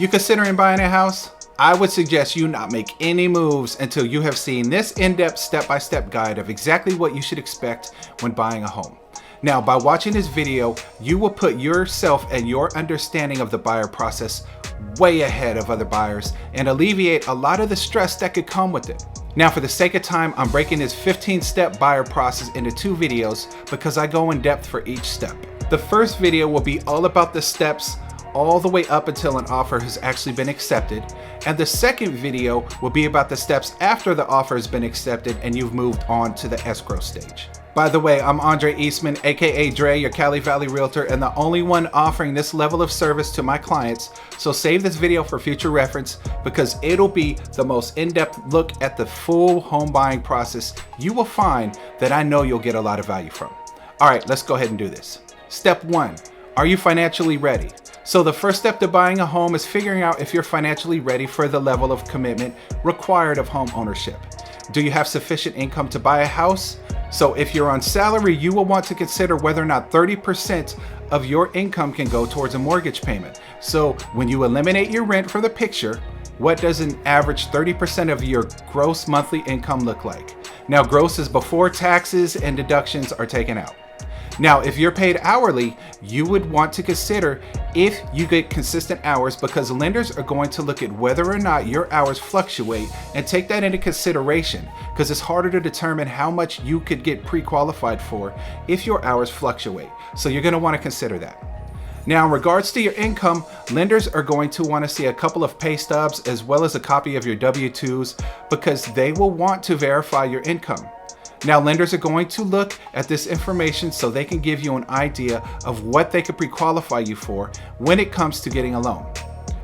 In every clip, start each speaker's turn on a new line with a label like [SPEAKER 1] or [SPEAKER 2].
[SPEAKER 1] You considering buying a house? I would suggest you not make any moves until you have seen this in-depth step-by-step guide of exactly what you should expect when buying a home. Now, by watching this video, you will put yourself and your understanding of the buyer process way ahead of other buyers and alleviate a lot of the stress that could come with it. Now, for the sake of time, I'm breaking this 15-step buyer process into 2 videos because I go in depth for each step. The first video will be all about the steps all the way up until an offer has actually been accepted. And the second video will be about the steps after the offer has been accepted and you've moved on to the escrow stage. By the way, I'm Andre Eastman, aka Dre, your Cali Valley Realtor, and the only one offering this level of service to my clients. So save this video for future reference because it'll be the most in-depth look at the full home buying process you will find that I know you'll get a lot of value from. All right, let's go ahead and do this. Step 1, are you financially ready? So the first step to buying a home is figuring out if you're financially ready for the level of commitment required of home ownership. Do you have sufficient income to buy a house? So if you're on salary, you will want to consider whether or not 30% of your income can go towards a mortgage payment. So when you eliminate your rent from the picture, what does an average 30% of your gross monthly income look like? Now, gross is before taxes and deductions are taken out. Now, if you're paid hourly, you would want to consider if you get consistent hours because lenders are going to look at whether or not your hours fluctuate and take that into consideration because it's harder to determine how much you could get pre-qualified for if your hours fluctuate. So you're going to want to consider that. Now, in regards to your income, lenders are going to want to see a couple of pay stubs as well as a copy of your W-2s because they will want to verify your income. Now, lenders are going to look at this information so they can give you an idea of what they could pre-qualify you for when it comes to getting a loan.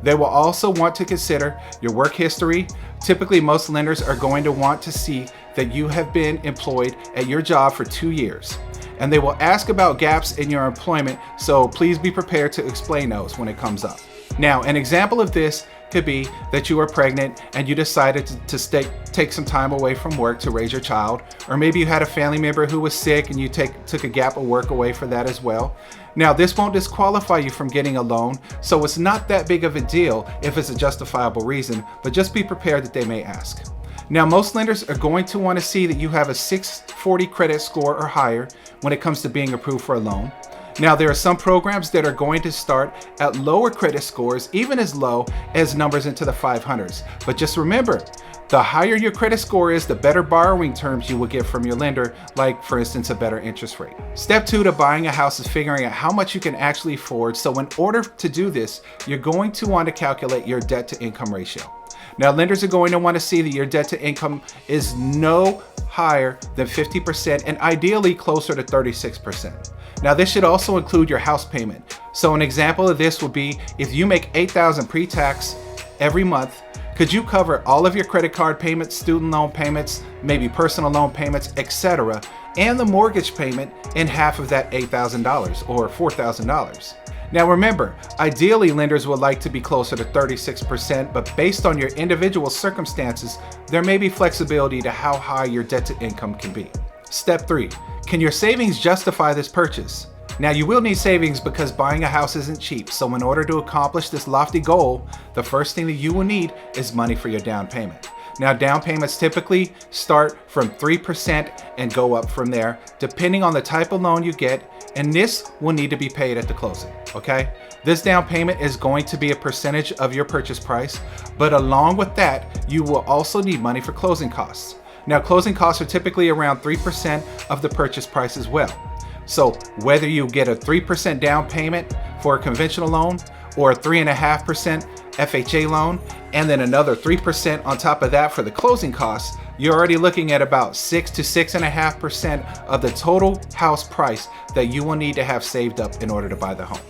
[SPEAKER 1] They will also want to consider your work history. Typically, most lenders are going to want to see that you have been employed at your job for 2 years. And they will ask about gaps in your employment, so please be prepared to explain those when it comes up. Now, an example of this could be that you are pregnant and you decided to take some time away from work to raise your child, or maybe you had a family member who was sick and you took a gap of work away for that as well. Now, this won't disqualify you from getting a loan, so it's not that big of a deal if it's a justifiable reason, but just be prepared that they may ask. Now, most lenders are going to want to see that you have a 640 credit score or higher when it comes to being approved for a loan. Now, there are some programs that are going to start at lower credit scores, even as low as numbers into the 500s. But just remember, the higher your credit score is, the better borrowing terms you will get from your lender, like for instance, a better interest rate. Step 2 to buying a house is figuring out how much you can actually afford. So in order to do this, you're going to want to calculate your debt to income ratio. Now, lenders are going to want to see that your debt to income is no higher than 50% and ideally closer to 36%. Now, this should also include your house payment. So an example of this would be if you make $8,000 pre-tax every month, could you cover all of your credit card payments, student loan payments, maybe personal loan payments, etc., and the mortgage payment in half of that $8,000 or $4,000? Now remember, ideally lenders would like to be closer to 36%, but based on your individual circumstances, there may be flexibility to how high your debt to income can be. Step 3, can your savings justify this purchase? Now, you will need savings because buying a house isn't cheap. So in order to accomplish this lofty goal, the first thing that you will need is money for your down payment. Now, down payments typically start from 3% and go up from there, depending on the type of loan you get. And this will need to be paid at the closing, okay? This down payment is going to be a percentage of your purchase price, but along with that, you will also need money for closing costs. Now, closing costs are typically around 3% of the purchase price as well. So whether you get a 3% down payment for a conventional loan or a 3.5% FHA loan, and then another 3% on top of that for the closing costs, you're already looking at about 6 to 6.5% of the total house price that you will need to have saved up in order to buy the home.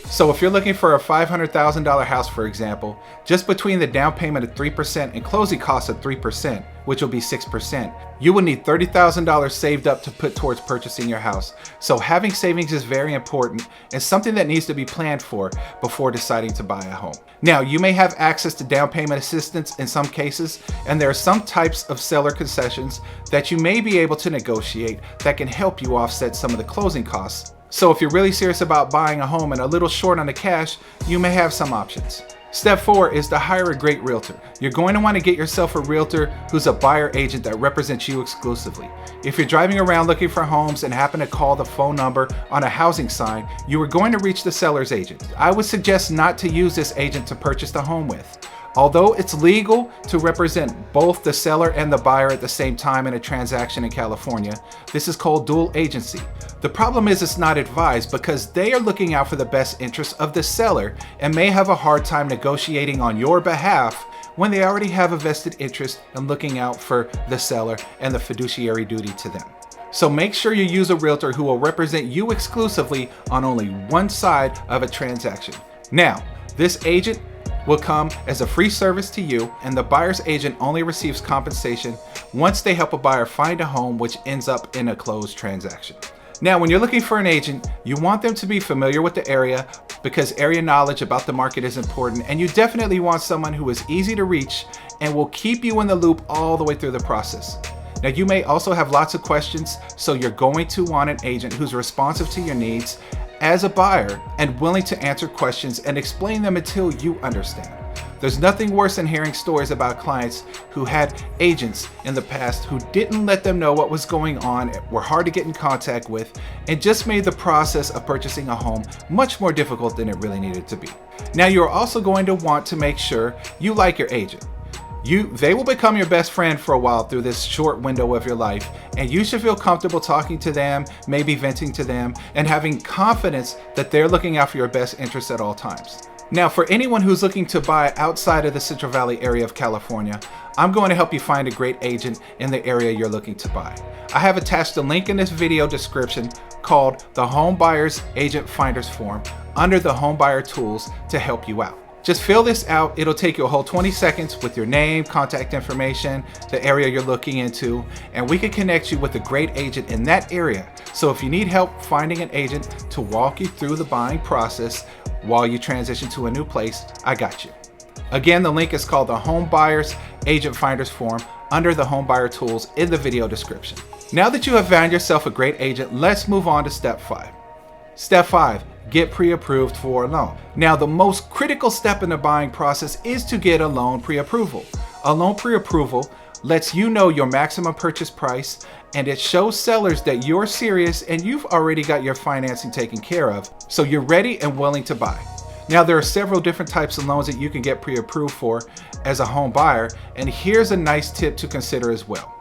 [SPEAKER 1] So if you're looking for a $500,000 house, for example, just between the down payment of 3% and closing costs of 3%, which will be 6%, you will need $30,000 saved up to put towards purchasing your house. So having savings is very important and something that needs to be planned for before deciding to buy a home. Now, you may have access to down payment assistance in some cases, and there are some types of seller concessions that you may be able to negotiate that can help you offset some of the closing costs. So if you're really serious about buying a home and a little short on the cash, you may have some options. Step 4 is to hire a great realtor. You're going to want to get yourself a realtor who's a buyer agent that represents you exclusively. If you're driving around looking for homes and happen to call the phone number on a housing sign, you are going to reach the seller's agent. I would suggest not to use this agent to purchase the home with. Although it's legal to represent both the seller and the buyer at the same time in a transaction in California, this is called dual agency. The problem is it's not advised because they are looking out for the best interests of the seller and may have a hard time negotiating on your behalf when they already have a vested interest in looking out for the seller and the fiduciary duty to them. So make sure you use a realtor who will represent you exclusively on only one side of a transaction. Now, this agent will come as a free service to you, and the buyer's agent only receives compensation once they help a buyer find a home which ends up in a closed transaction. Now, when you're looking for an agent, you want them to be familiar with the area because area knowledge about the market is important, and you definitely want someone who is easy to reach and will keep you in the loop all the way through the process. Now, you may also have lots of questions, so you're going to want an agent who's responsive to your needs as a buyer and willing to answer questions and explain them until you understand. There's nothing worse than hearing stories about clients who had agents in the past who didn't let them know what was going on, were hard to get in contact with, and just made the process of purchasing a home much more difficult than it really needed to be. Now, you're also going to want to make sure you like your agent. They will become your best friend for a while through this short window of your life, and you should feel comfortable talking to them, maybe venting to them, and having confidence that they're looking out for your best interests at all times. Now, for anyone who's looking to buy outside of the Central Valley area of California, I'm going to help you find a great agent in the area you're looking to buy. I have attached a link in this video description called the Homebuyers Agent Finders Form under the Homebuyer tools to help you out. Just fill this out. It'll take you a whole 20 seconds with your name, contact information, the area you're looking into, and we can connect you with a great agent in that area. So if you need help finding an agent to walk you through the buying process while you transition to a new place, I got you. Again, the link is called the Homebuyers Agent Finders Form under the Homebuyer tools in the video description. Now that you have found yourself a great agent, let's move on to step 5. Step 5. Get pre-approved for a loan. Now, the most critical step in the buying process is to get a loan pre-approval. A loan pre-approval lets you know your maximum purchase price, and it shows sellers that you're serious and you've already got your financing taken care of, so you're ready and willing to buy. Now, there are several different types of loans that you can get pre-approved for as a home buyer, and here's a nice tip to consider as well.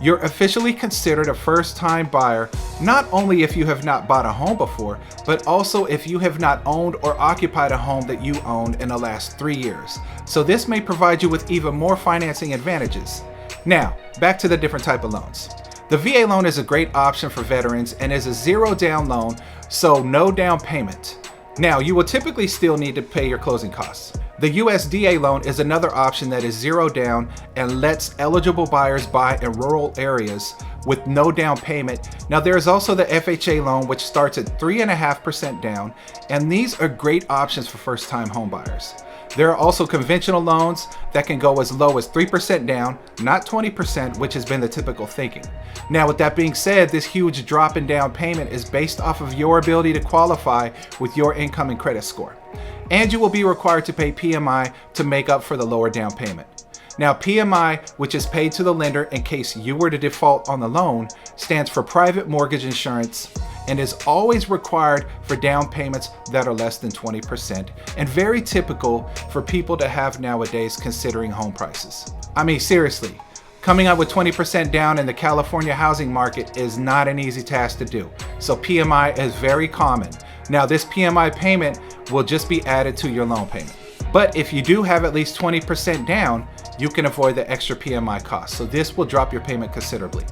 [SPEAKER 1] You're officially considered a first-time buyer, not only if you have not bought a home before, but also if you have not owned or occupied a home that you owned in the last 3 years. So this may provide you with even more financing advantages. Now, back to the different type of loans. The VA loan is a great option for veterans and is a zero down loan, so no down payment. Now, you will typically still need to pay your closing costs. The USDA loan is another option that is zero down and lets eligible buyers buy in rural areas with no down payment. Now, there is also the FHA loan, which starts at 3.5% down, and these are great options for first-time home buyers. There are also conventional loans that can go as low as 3% down, not 20%, which has been the typical thinking. Now, with that being said, this huge drop in down payment is based off of your ability to qualify with your income and credit score. And you will be required to pay PMI to make up for the lower down payment. Now, PMI, which is paid to the lender in case you were to default on the loan, stands for private mortgage insurance and is always required for down payments that are less than 20% and very typical for people to have nowadays considering home prices. I mean, seriously, coming up with 20% down in the California housing market is not an easy task to do. So PMI is very common. Now, this PMI payment will just be added to your loan payment. But if you do have at least 20% down, you can avoid the extra PMI cost. So this will drop your payment considerably.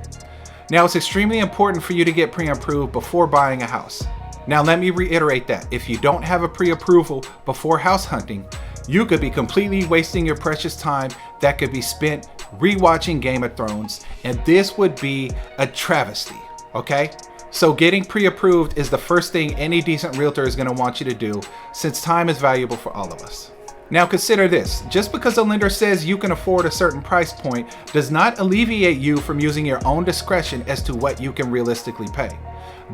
[SPEAKER 1] Now, it's extremely important for you to get pre-approved before buying a house. Now, let me reiterate that if you don't have a pre-approval before house hunting, you could be completely wasting your precious time that could be spent rewatching Game of Thrones, and this would be a travesty, okay? So getting pre-approved is the first thing any decent realtor is going to want you to do, since time is valuable for all of us. Now consider this, just because a lender says you can afford a certain price point does not alleviate you from using your own discretion as to what you can realistically pay.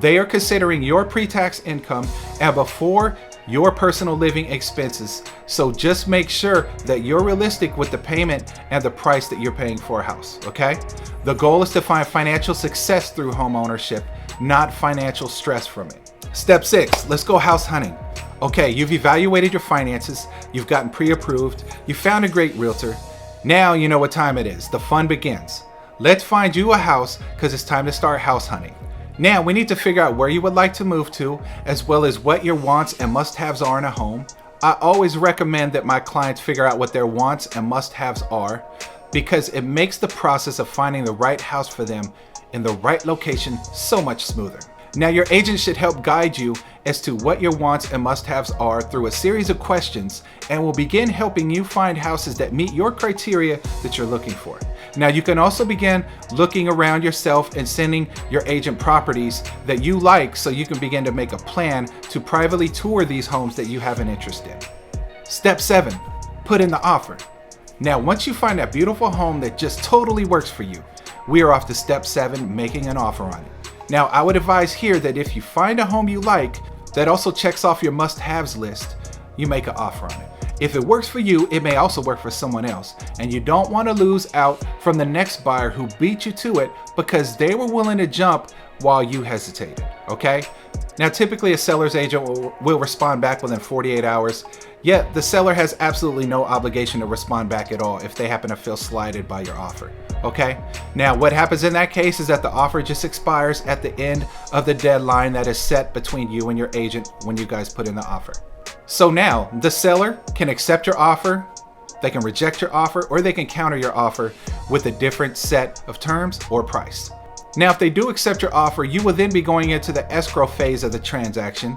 [SPEAKER 1] They are considering your pre-tax income, and before your personal living expenses. So just make sure that you're realistic with the payment and the price that you're paying for a house, okay? The goal is to find financial success through home ownership, not financial stress from it. Step 6, let's go house hunting. Okay, you've evaluated your finances, you've gotten pre-approved, you found a great realtor. Now you know what time it is. The fun begins. Let's find you a house because it's time to start house hunting. Now we need to figure out where you would like to move to, as well as what your wants and must-haves are in a home. I always recommend that my clients figure out what their wants and must-haves are, because it makes the process of finding the right house for them in the right location so much smoother. Now your agent should help guide you as to what your wants and must-haves are through a series of questions, and will begin helping you find houses that meet your criteria that you're looking for. Now you can also begin looking around yourself and sending your agent properties that you like, so you can begin to make a plan to privately tour these homes that you have an interest in. Step 7, put in the offer. Now once you find that beautiful home that just totally works for you, we are off to step 7, making an offer on it. Now I would advise here that if you find a home you like that also checks off your must-haves list, you make an offer on it. If it works for you, it may also work for someone else, and you don't want to lose out from the next buyer who beat you to it because they were willing to jump while you hesitated, okay? Now typically a seller's agent will respond back within 48 hours, yet the seller has absolutely no obligation to respond back at all if they happen to feel slighted by your offer, okay? Now what happens in that case is that the offer just expires at the end of the deadline that is set between you and your agent when you guys put in the offer. So now the seller can accept your offer, they can reject your offer, or they can counter your offer with a different set of terms or price. Now, if they do accept your offer, you will then be going into the escrow phase of the transaction,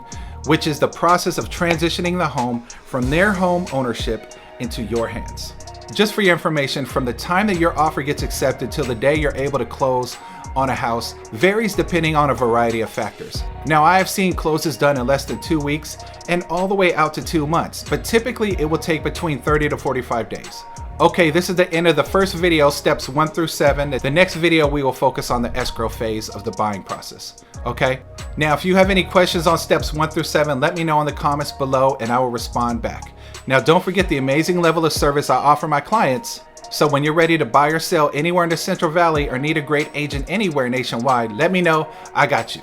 [SPEAKER 1] which is the process of transitioning the home from their home ownership into your hands. Just for your information, from the time that your offer gets accepted till the day you're able to close on a house varies depending on a variety of factors. Now, I have seen closes done in less than 2 weeks and all the way out to 2 months, but typically it will take between 30 to 45 days. Okay, this is the end of the first video, steps 1 through 7. The next video, we will focus on the escrow phase of the buying process, okay? Now, if you have any questions on steps 1 through 7, let me know in the comments below and I will respond back. Now, don't forget the amazing level of service I offer my clients. So when you're ready to buy or sell anywhere in the Central Valley or need a great agent anywhere nationwide, let me know, I got you.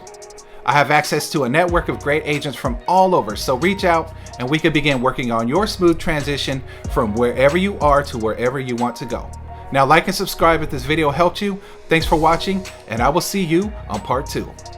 [SPEAKER 1] I have access to a network of great agents from all over, so reach out and we can begin working on your smooth transition from wherever you are to wherever you want to go. Now like and subscribe if this video helped you. Thanks for watching, and I will see you on part 2.